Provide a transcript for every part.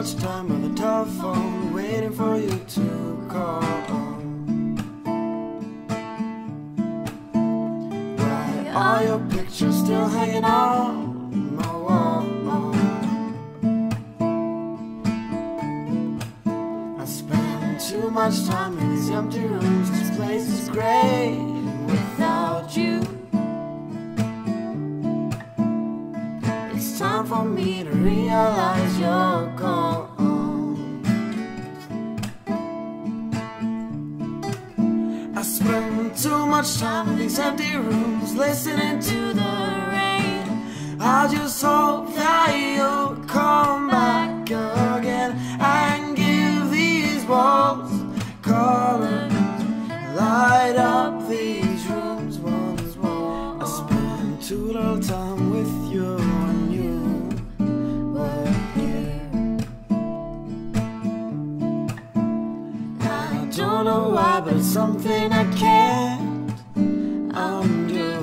much time by the telephone, waiting for you to call. Why are your pictures still hanging on my wall? I spend too much time in these empty rooms. This place is great without you. It's time for me to realize you're gone. I spend too much time in these empty rooms, listening to the rain. I just hope that you'll come back again and give these walls color, light up these rooms once more. I spend too little time with you when you were here. I don't know why, but it's something I can't undo.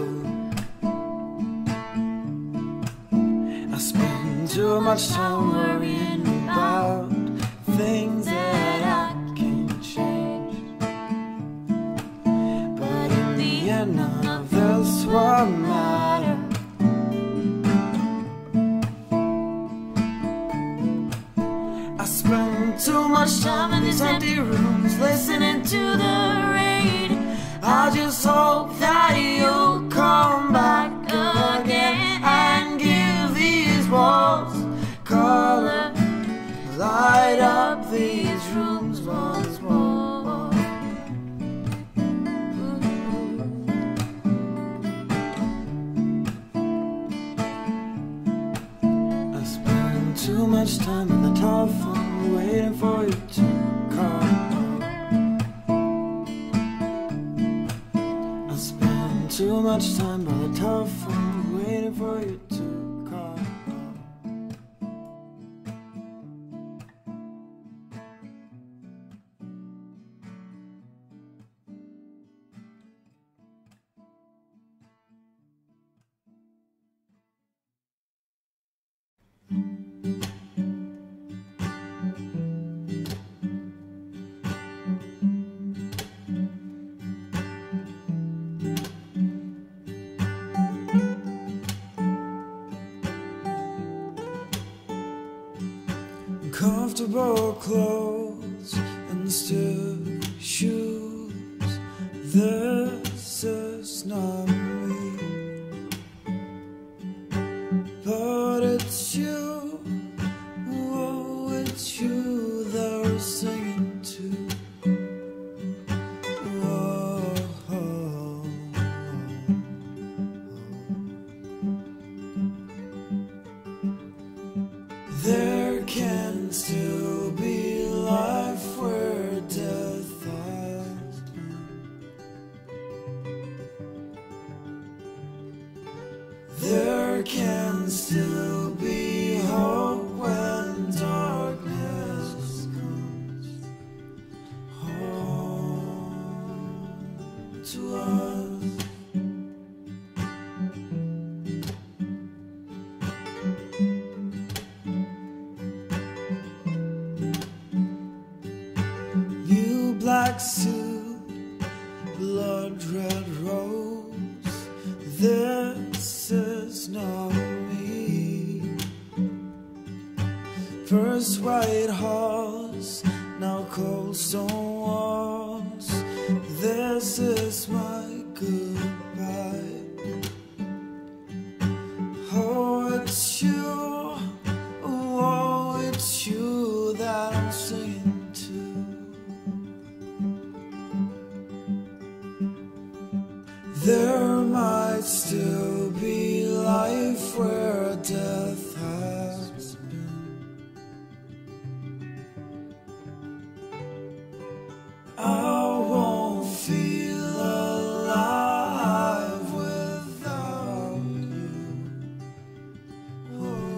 I spend too much time worrying about things that I can't change. But in the end, none of this will matter. I spend too much time in these empty rooms, listening to the rain. I just hope that you'll come back again and give these walls color, light up these rooms once more. I spend too much time on the telephone, waiting for you to call. I spend too much time by the telephone, waiting for you to call. Comfortable clothes and stiff shoes. This is not me, but it's you. Oh, it's you they're singing to. Oh, oh, oh. There can still be life where death has been. There can still be hope when darkness comes home to us. Black suit, blood red rose. This is not me. First white horse, now cold stone walls. This is my goodbye. Oh, it's you. Oh, it's you that I'm singing to. There might still be life where death has been. I won't feel alive without you. Oh.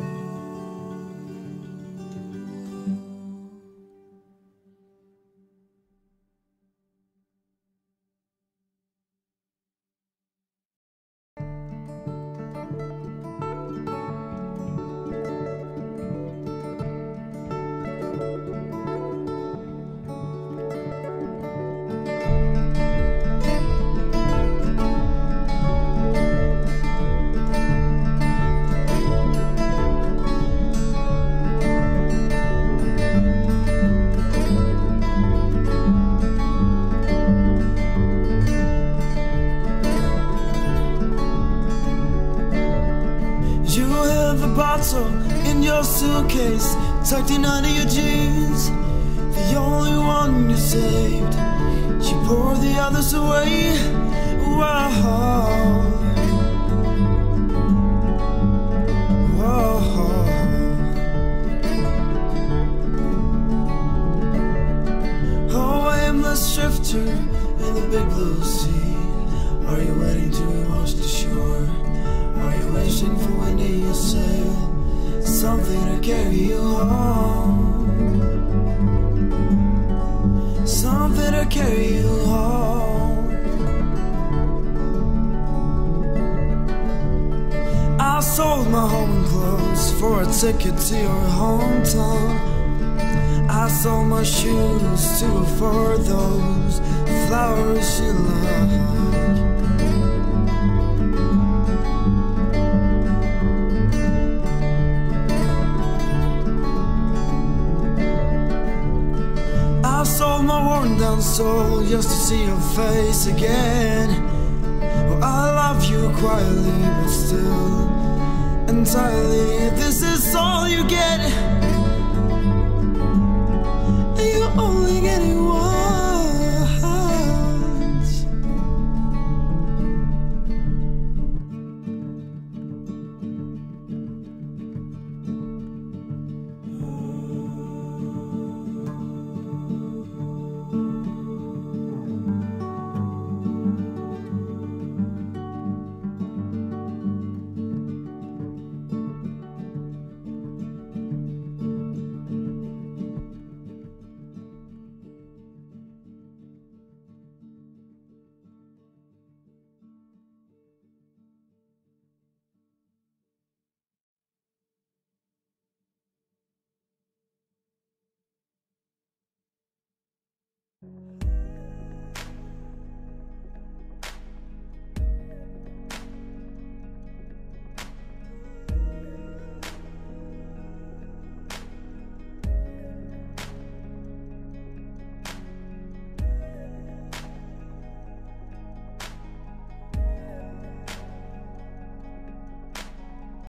pencil in your suitcase, tucked in under your jeans. The only one you saved, you poured the others away. Whoa, whoa. Oh, aimless drifter in the big blue sea. Are you waiting to be washed ashore? Are you wishing for wind in your sail? Something to carry you home. Something to carry you home. I sold my home clothes for a ticket to your hometown. I sold my shoes to afford those flowers you like. I sold my worn down soul just to see your face again. Well, I love you quietly, but still entirely. This is all you get, and you only get it once.